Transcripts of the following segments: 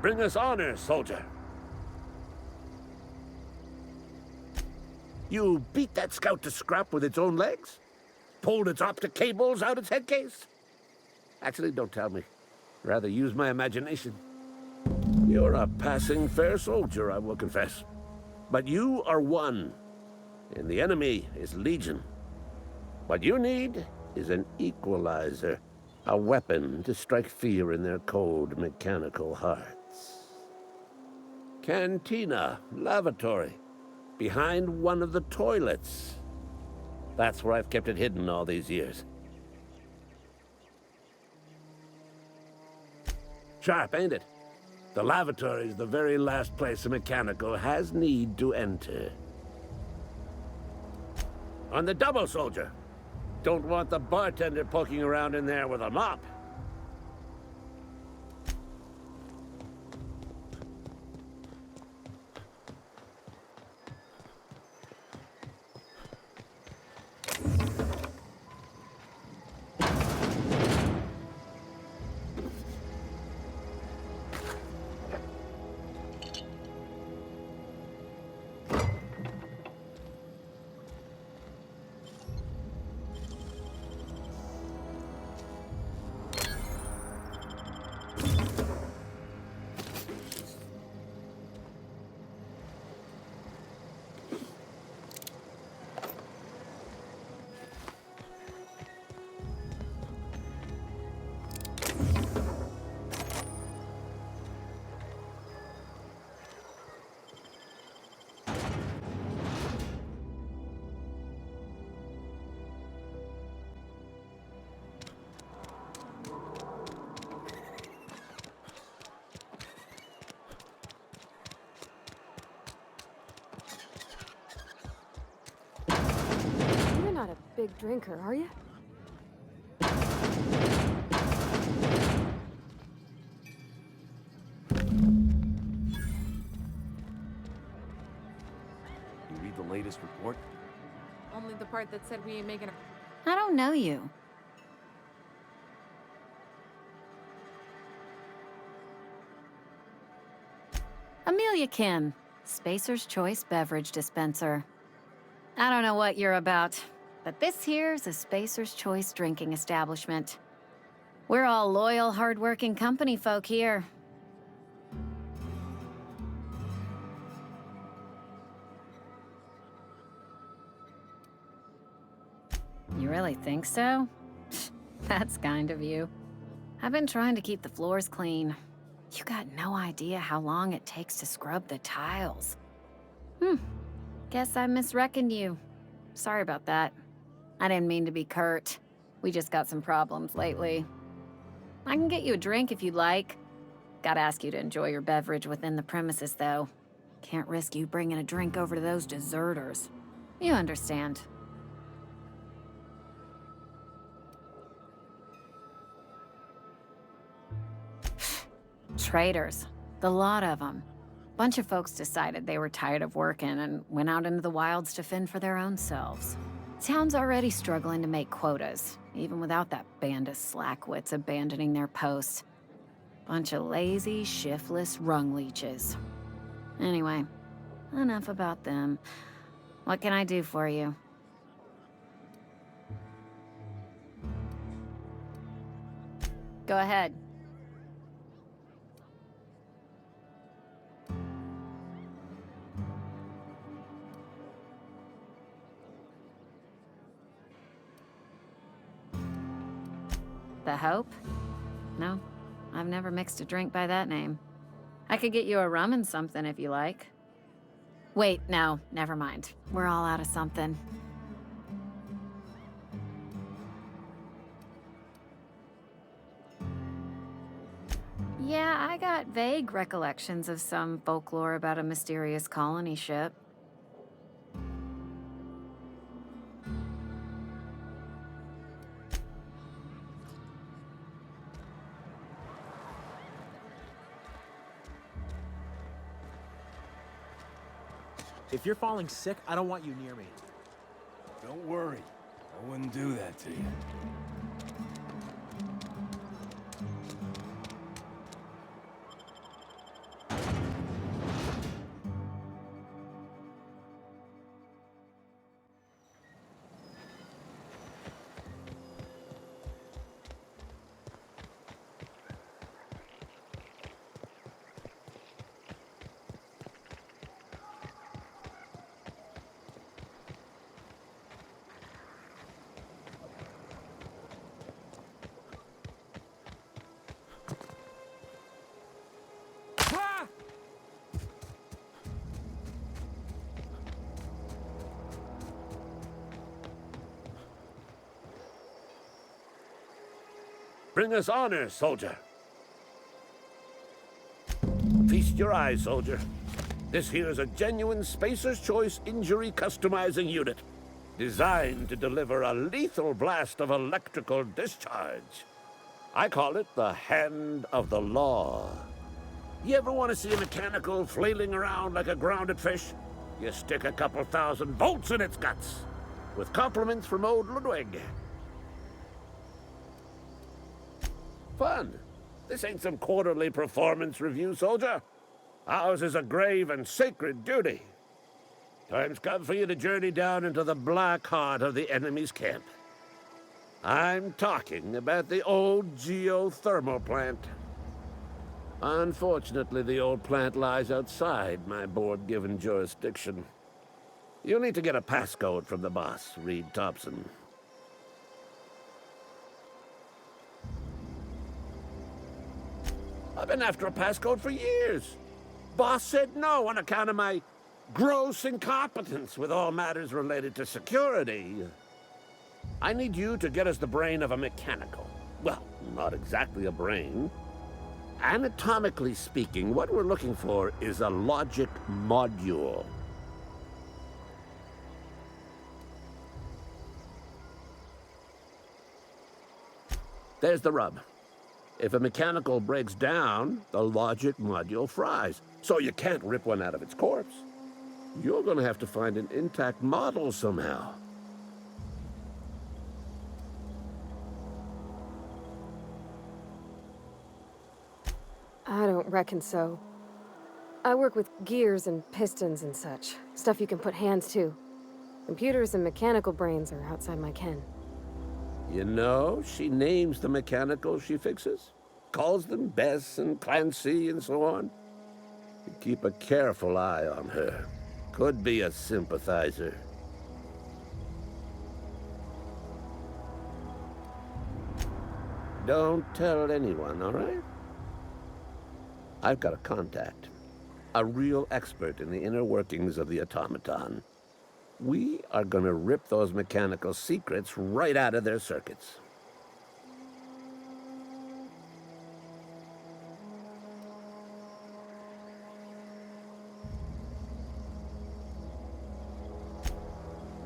Bring us honor, soldier. You beat that scout to scrap with its own legs? Pulled its optic cables out its head case? Actually, don't tell me. Rather use my imagination. You're a passing fair soldier, I will confess. But you are one, and the enemy is legion. What you need is an equalizer, a weapon to strike fear in their cold, mechanical hearts. Cantina, lavatory, behind one of the toilets. That's where I've kept it hidden all these years. Sharp, ain't it? The lavatory is the very last place a mechanical has need to enter. On the double, soldier. Don't want the bartender poking around in there with a mop. You're not a big drinker, are you? You read the latest report? Only the part that said we ain't making a... I don't know you. Amelia Kim, Spacer's Choice Beverage Dispenser. I don't know what you're about, but this here's a Spacer's Choice drinking establishment. We're all loyal, hard-working company folk here. You really think so? That's kind of you. I've been trying to keep the floors clean. You got no idea how long it takes to scrub the tiles. Guess I misreckoned you. Sorry about that. I didn't mean to be curt. We just got some problems lately. I can get you a drink if you'd like. Gotta ask you to enjoy your beverage within the premises, though. Can't risk you bringing a drink over to those deserters. You understand. Traitors. The lot of them. Bunch of folks decided they were tired of working and went out into the wilds to fend for their own selves. Town's already struggling to make quotas, even without that band of slackwits abandoning their posts. Bunch of lazy, shiftless rung leeches. Anyway, enough about them. What can I do for you? Go ahead. The Hope? No, I've never mixed a drink by that name. I could get you a rum and something if you like. Wait, no, never mind. We're all out of something. Yeah, I got vague recollections of some folklore about a mysterious colony ship. If you're falling sick, I don't want you near me. Don't worry. I wouldn't do that to you. Bring us honor, soldier. Feast your eyes, soldier. This here is a genuine Spacer's Choice injury customizing unit, designed to deliver a lethal blast of electrical discharge. I call it the Hand of the Law. You ever want to see a mechanical flailing around like a grounded fish? You stick a couple thousand volts in its guts. With compliments from old Ludwig. Fun. This ain't some quarterly performance review, soldier. Ours is a grave and sacred duty. Time's come for you to journey down into the black heart of the enemy's camp. I'm talking about the old geothermal plant. Unfortunately, the old plant lies outside my board-given jurisdiction. You'll need to get a passcode from the boss, Reed Thompson. I've been after a passcode for years. Boss said no on account of my gross incompetence with all matters related to security. I need you to get us the brain of a mechanical. Well, not exactly a brain. Anatomically speaking, what we're looking for is a logic module. There's the rub. If a mechanical breaks down, the logic module fries, so you can't rip one out of its corpse. You're gonna have to find an intact model somehow. I don't reckon so. I work with gears and pistons and such. Stuff you can put hands to. Computers and mechanical brains are outside my ken. You know, she names the mechanicals she fixes. Calls them Bess and Clancy and so on. You keep a careful eye on her. Could be a sympathizer. Don't tell anyone, all right? I've got a contact. A real expert in the inner workings of the automaton. We are gonna rip those mechanical secrets right out of their circuits.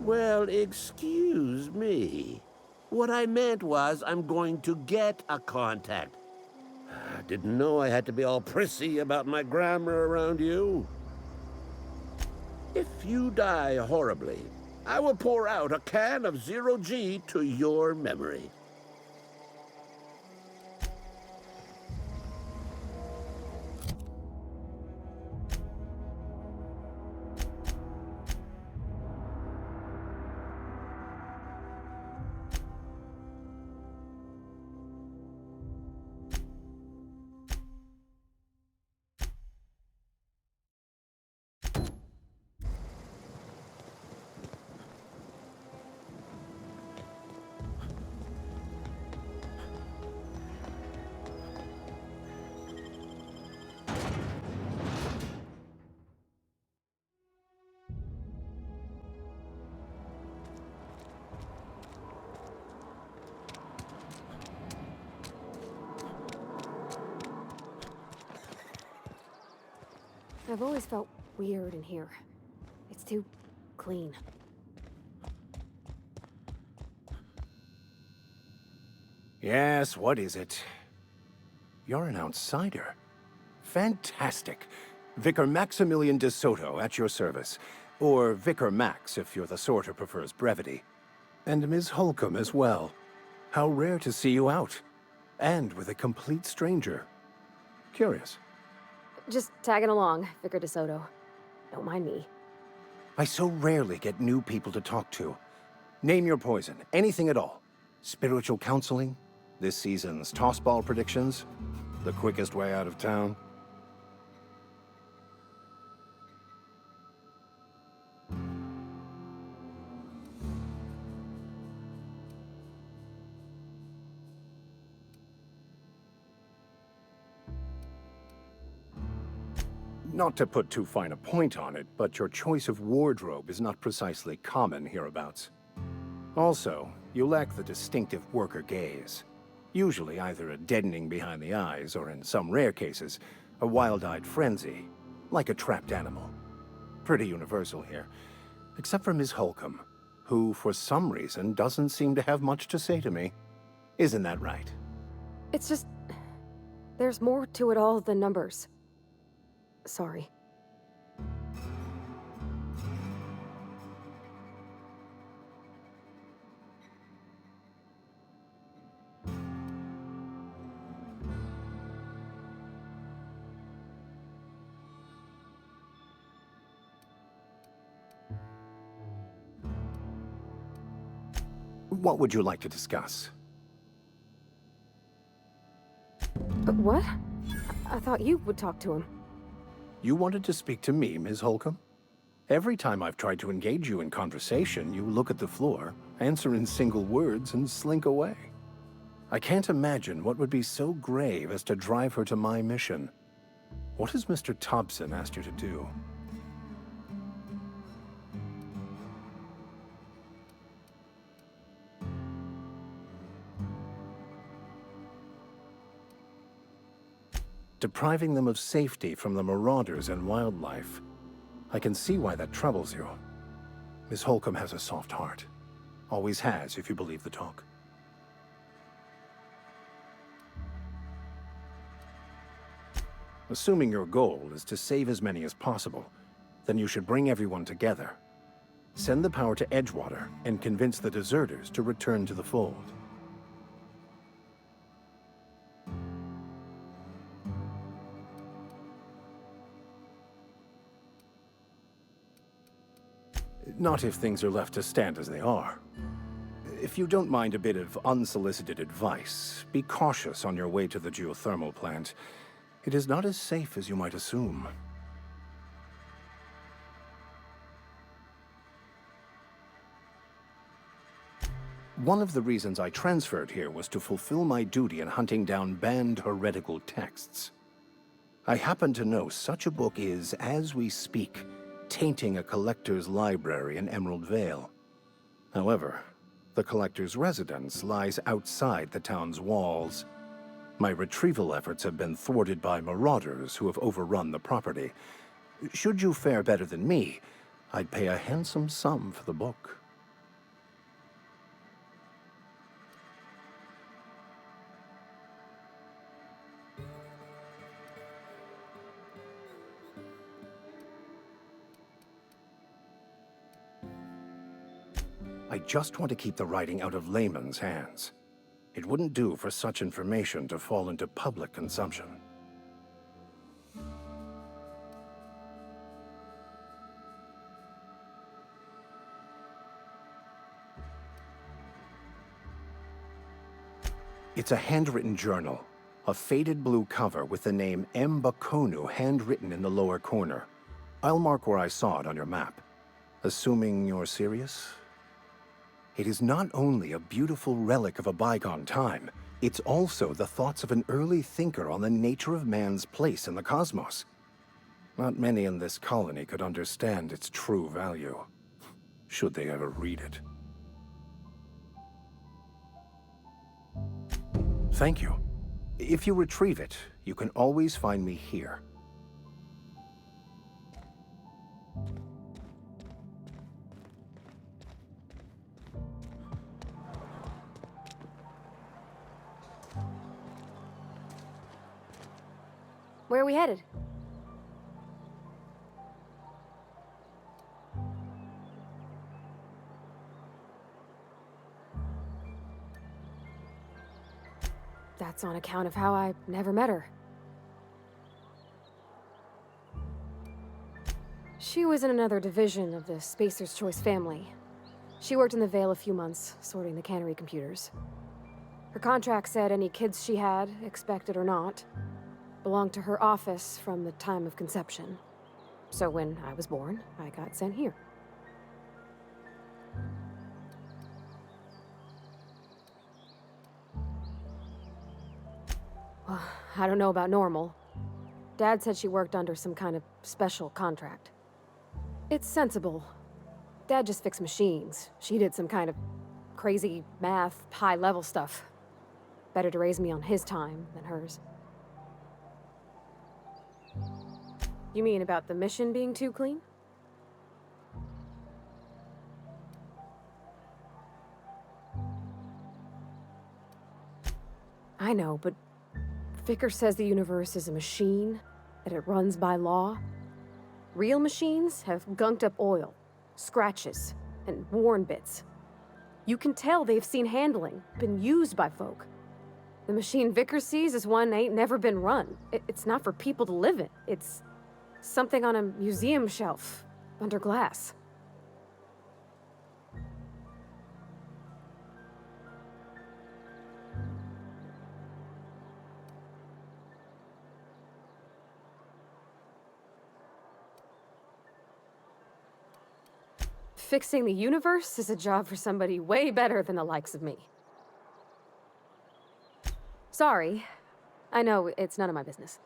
Well, excuse me. What I meant was I'm going to get a contact. I didn't know I had to be all prissy about my grammar around you. If you die horribly, I will pour out a can of Zero-G to your memory. I've always felt weird in here. It's too clean. Yes, what is it? You're an outsider. Fantastic. Vicar Maximilian de Soto at your service. Or Vicar Max, if you're the sort who prefers brevity. And Ms. Holcomb as well. How rare to see you out. And with a complete stranger. Curious. Just tagging along, Vicar DeSoto. Don't mind me. I so rarely get new people to talk to. Name your poison, anything at all. Spiritual counseling, this season's tossball predictions, the quickest way out of town. Not to put too fine a point on it, but your choice of wardrobe is not precisely common hereabouts. Also, you lack the distinctive worker gaze. Usually either a deadening behind the eyes, or in some rare cases, a wild-eyed frenzy, like a trapped animal. Pretty universal here, except for Miss Holcomb, who, for some reason, doesn't seem to have much to say to me. Isn't that right? It's just... there's more to it all than numbers. Sorry. What would you like to discuss? What? I thought you would talk to him. You wanted to speak to me, Ms. Holcomb? Every time I've tried to engage you in conversation, you look at the floor, answer in single words, and slink away. I can't imagine what would be so grave as to drive her to my mission. What has Mr. Thompson asked you to do? Depriving them of safety from the marauders and wildlife. I can see why that troubles you. Miss Holcomb has a soft heart. Always has, if you believe the talk. Assuming your goal is to save as many as possible, then you should bring everyone together. Send the power to Edgewater and convince the deserters to return to the fold. Not if things are left to stand as they are. If you don't mind a bit of unsolicited advice, be cautious on your way to the geothermal plant. It is not as safe as you might assume. One of the reasons I transferred here was to fulfill my duty in hunting down banned heretical texts. I happen to know such a book is, as we speak, tainting a collector's library in Emerald Vale. However, the collector's residence lies outside the town's walls. My retrieval efforts have been thwarted by marauders who have overrun the property. Should you fare better than me, I'd pay a handsome sum for the book. I just want to keep the writing out of layman's hands. It wouldn't do for such information to fall into public consumption. It's a handwritten journal, a faded blue cover with the name M. Bakonu handwritten in the lower corner. I'll mark where I saw it on your map. Assuming you're serious? It is not only a beautiful relic of a bygone time, it's also the thoughts of an early thinker on the nature of man's place in the cosmos. Not many in this colony could understand its true value, should they ever read it. Thank you. If you retrieve it, you can always find me here. Where are we headed? That's on account of how I never met her. She was in another division of the Spacer's Choice family. She worked in the Vale a few months, sorting the cannery computers. Her contract said any kids she had, expected or not, belonged to her office from the time of conception. So when I was born, I got sent here. Well, I don't know about normal. Dad said she worked under some kind of special contract. It's sensible. Dad just fixed machines. She did some kind of crazy math, high-level stuff. Better to raise me on his time than hers. You mean about the mission being too clean? I know, but Vickers says the universe is a machine, that it runs by law. Real machines have gunked up oil, scratches, and worn bits. You can tell they've seen handling, been used by folk. The machine Vickers sees is one ain't never been run. It's not for people to live in. It's something on a museum shelf, under glass. Fixing the universe is a job for somebody way better than the likes of me. Sorry. I know, it's none of my business.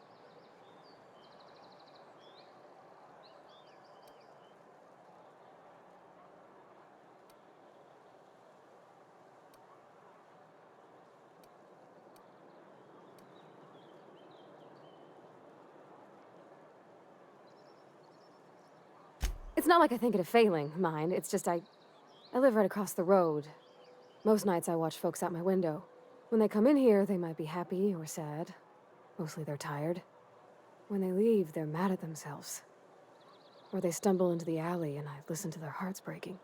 It's not like I think it a failing, mind. It's just I live right across the road. Most nights I watch folks out my window. When they come in here, they might be happy or sad. Mostly they're tired. When they leave, they're mad at themselves. Or they stumble into the alley and I listen to their hearts breaking.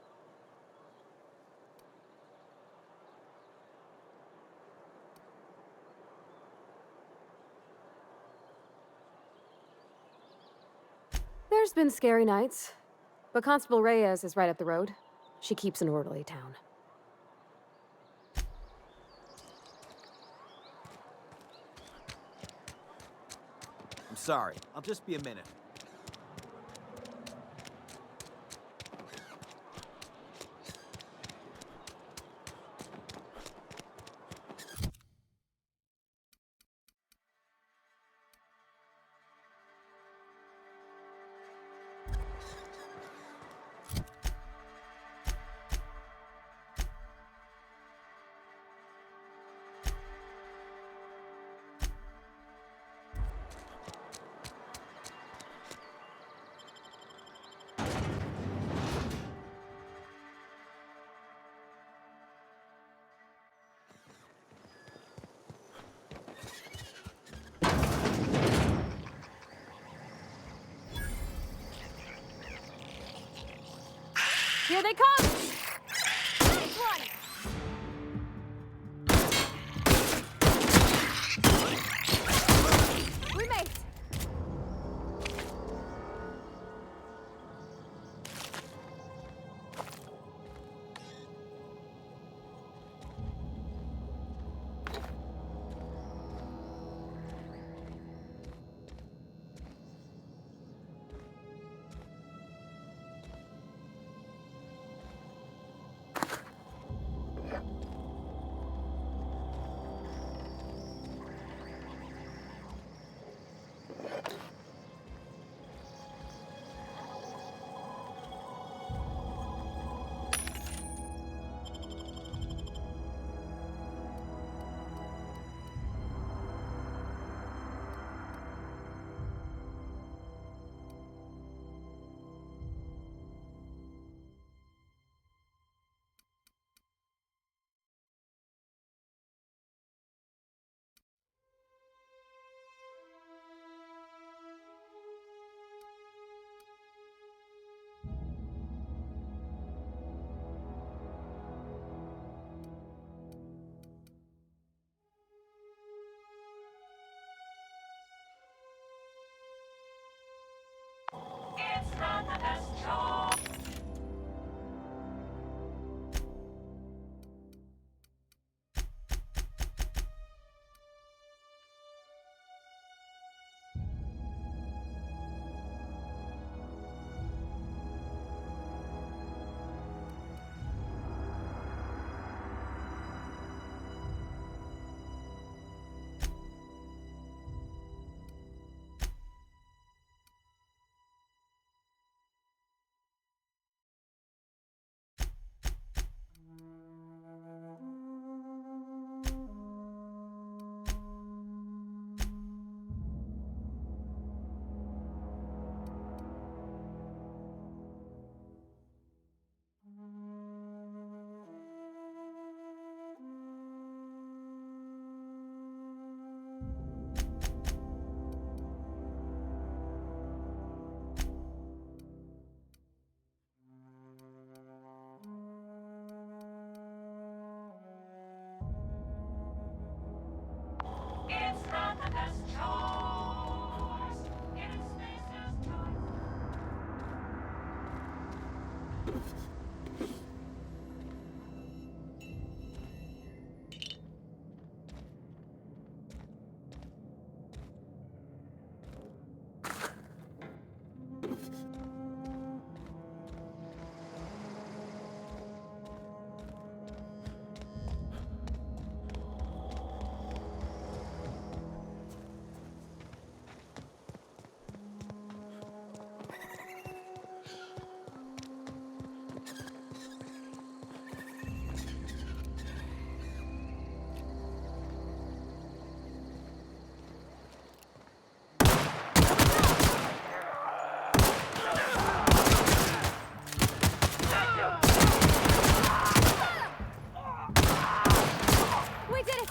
There's been scary nights. But Constable Reyes is right up the road. She keeps an orderly town. I'm sorry. I'll just be a minute. Here they come! Roommates! We did it!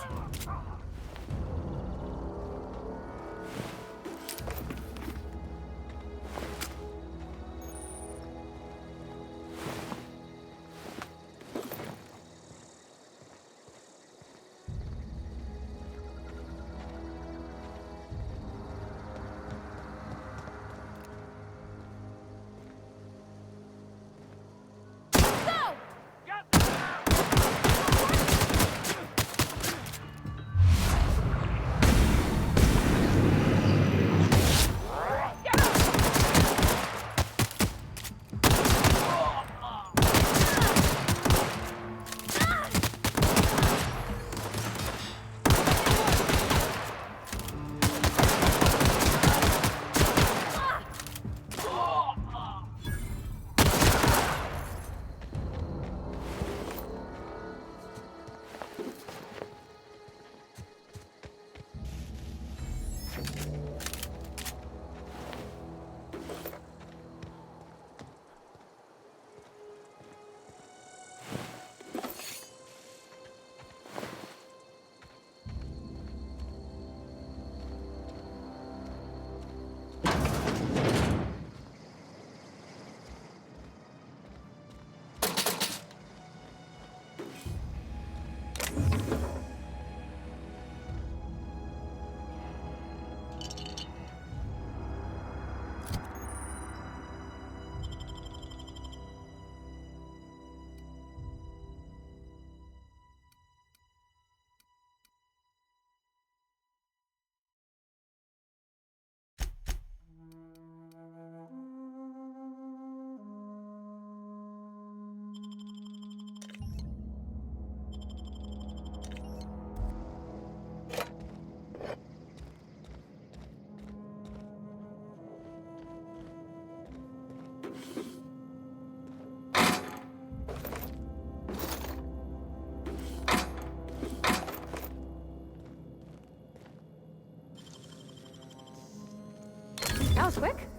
That was quick.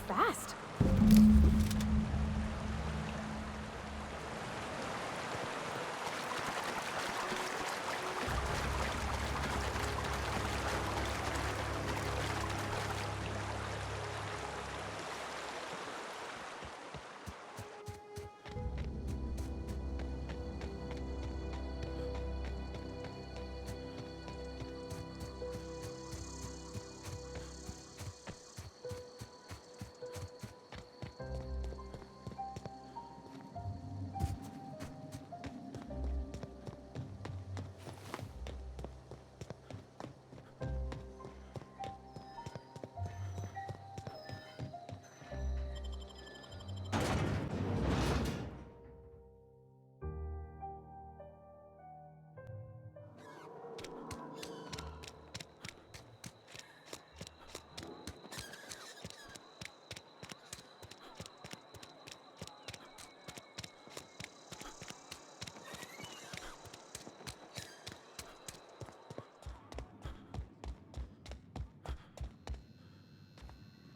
fast.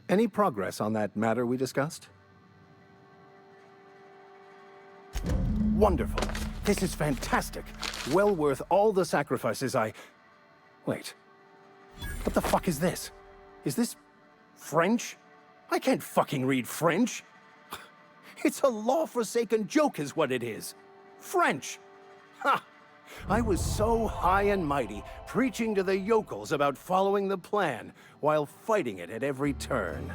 Any progress on that matter we discussed? Wonderful. This is fantastic. Well worth all the sacrifices I... Wait. What the fuck is this? Is this... French? I can't fucking read French. It's a law-forsaken joke is what it is. French! Ha! I was so high and mighty, preaching to the yokels about following the plan, while fighting it at every turn.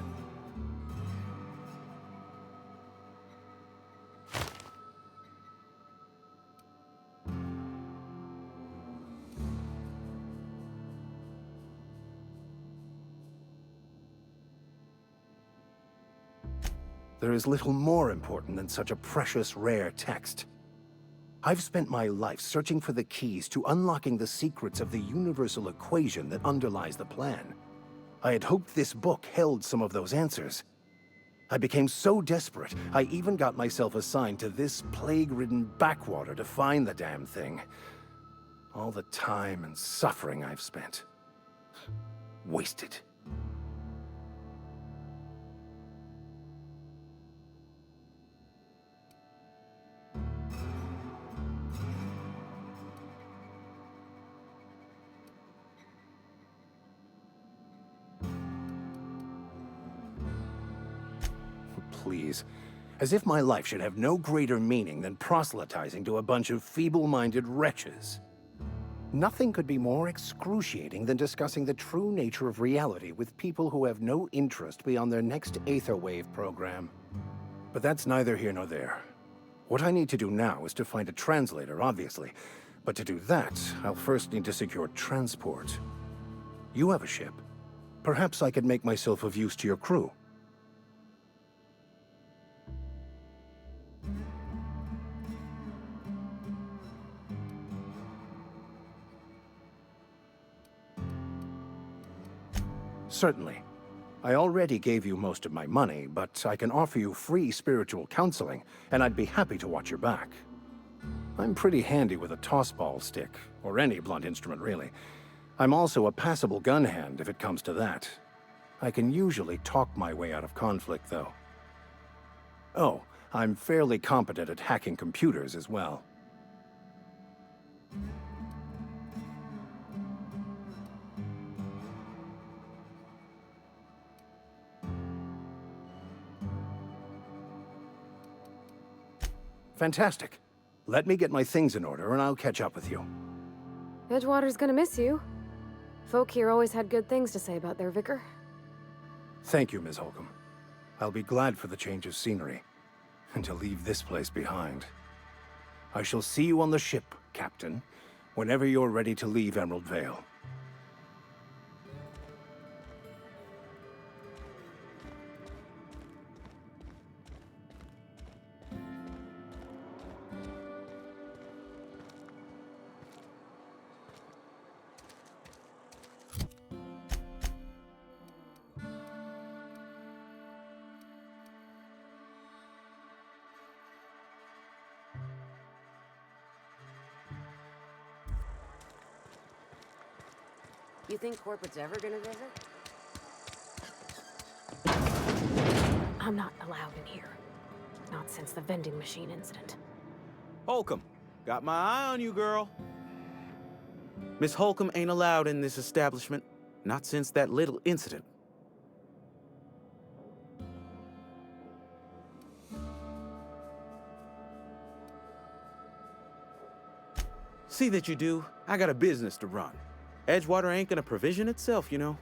There is little more important than such a precious, rare text. I've spent my life searching for the keys to unlocking the secrets of the universal equation that underlies the plan. I had hoped this book held some of those answers. I became so desperate, I even got myself assigned to this plague-ridden backwater to find the damn thing. All the time and suffering I've spent. Wasted. Please. As if my life should have no greater meaning than proselytizing to a bunch of feeble-minded wretches. Nothing could be more excruciating than discussing the true nature of reality with people who have no interest beyond their next Aetherwave program. But that's neither here nor there. What I need to do now is to find a translator, obviously. But to do that, I'll first need to secure transport. You have a ship. Perhaps I could make myself of use to your crew. Certainly. I already gave you most of my money, but I can offer you free spiritual counseling, and I'd be happy to watch your back. I'm pretty handy with a tossball stick, or any blunt instrument really. I'm also a passable gun hand if it comes to that. I can usually talk my way out of conflict, though. Oh, I'm fairly competent at hacking computers as well. Fantastic. Let me get my things in order and I'll catch up with you. Edgewater's gonna miss you. Folk here always had good things to say about their vicar. Thank you, Ms. Holcomb. I'll be glad for the change of scenery, and to leave this place behind. I shall see you on the ship, Captain, whenever you're ready to leave Emerald Vale. You think corporate's ever gonna visit? I'm not allowed in here. Not since the vending machine incident. Holcomb, got my eye on you, girl. Miss Holcomb ain't allowed in this establishment. Not since that little incident. See that you do. I got a business to run. Edgewater ain't gonna provision itself, you know.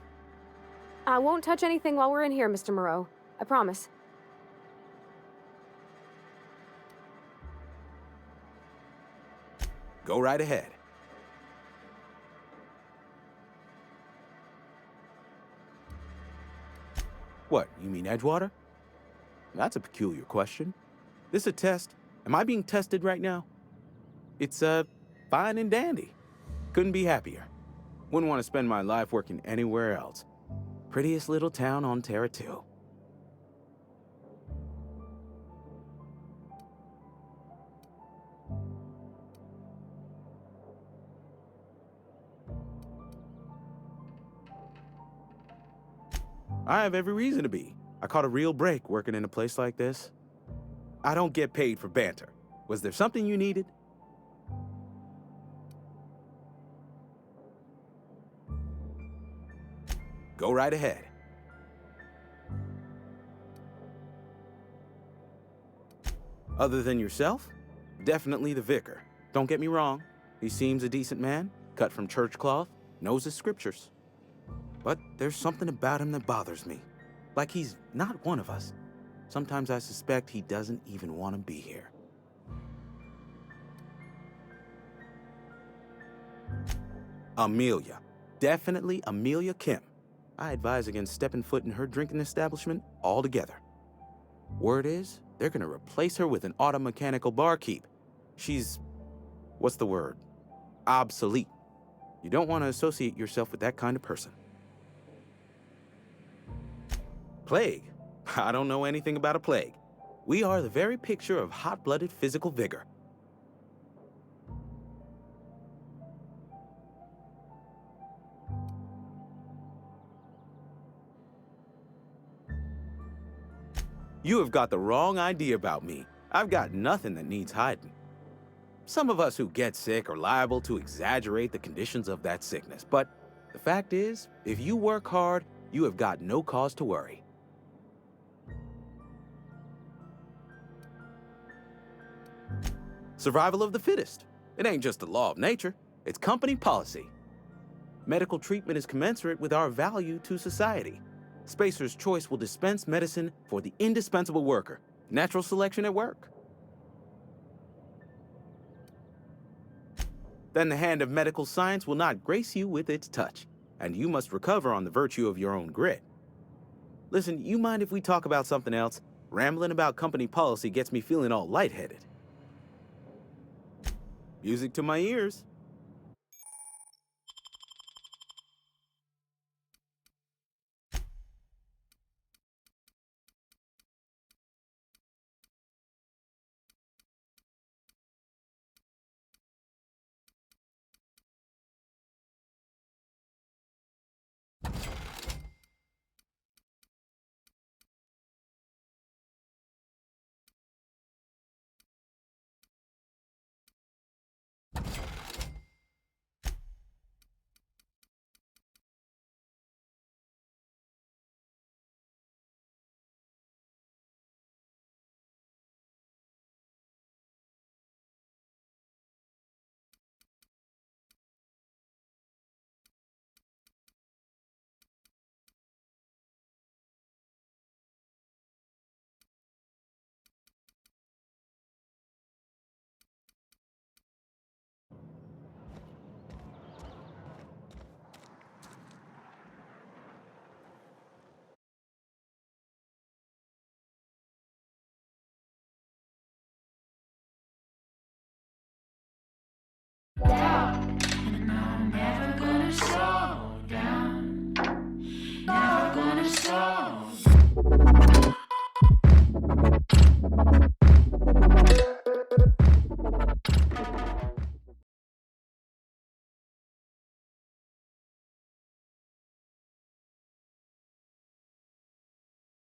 I won't touch anything while we're in here, Mr. Moreau. I promise. Go right ahead. What, you mean Edgewater? That's a peculiar question. This a test? Am I being tested right now? It's, fine and dandy. Couldn't be happier. Wouldn't want to spend my life working anywhere else. Prettiest little town on Terra 2. I have every reason to be. I caught a real break working in a place like this. I don't get paid for banter. Was there something you needed? Go right ahead. Other than yourself? Definitely the vicar. Don't get me wrong. He seems a decent man, cut from church cloth, knows his scriptures. But there's something about him that bothers me. Like he's not one of us. Sometimes I suspect he doesn't even want to be here. Amelia. Definitely Amelia Kim. I advise against stepping foot in her drinking establishment altogether. Word is, they're gonna replace her with an auto-mechanical barkeep. She's... what's the word? Obsolete. You don't want to associate yourself with that kind of person. Plague? I don't know anything about a plague. We are the very picture of hot-blooded physical vigor. You have got the wrong idea about me. I've got nothing that needs hiding. Some of us who get sick are liable to exaggerate the conditions of that sickness, but the fact is, if you work hard, you have got no cause to worry. Survival of the fittest. It ain't just the law of nature, it's company policy. Medical treatment is commensurate with our value to society. Spacer's Choice will dispense medicine for the indispensable worker. Natural selection at work. Then the hand of medical science will not grace you with its touch, and you must recover on the virtue of your own grit. Listen, you mind if we talk about something else? Rambling about company policy gets me feeling all lightheaded. Music to my ears.